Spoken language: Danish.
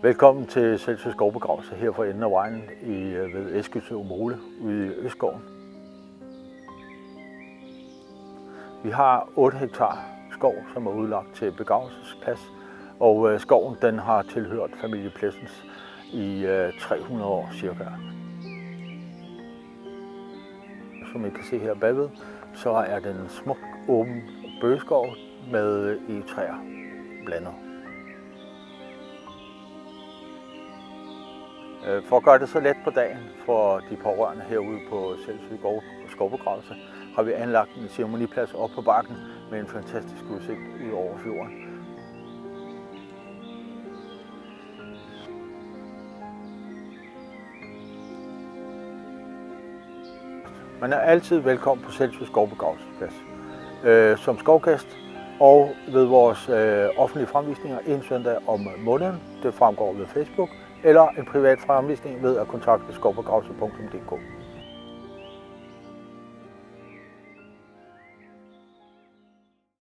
Velkommen til Selsø Skovbegravelse her for enden af vejen ved Eskilsø Mole ude i Østskoven. Vi har 8 hektar skov, som er udlagt til begravelsesplads, og skoven den har tilhørt familie Plessens i 300 år cirka. Som I kan se her bagved, så er den en smuk åben bøgeskov med egetræer blandet. For at gøre det så let på dagen for de pårørende herude på Selsø Skovbegravelse, har vi anlagt en ceremoniplads op på bakken med en fantastisk udsigt ud over fjorden. Man er altid velkommen på Selsø Skovbegravelsesplads som skovgæst og ved vores offentlige fremvisninger en søndag om måneden. Det fremgår ved Facebook eller en privat fremvisning ved at kontakte skovbegravelse.dk.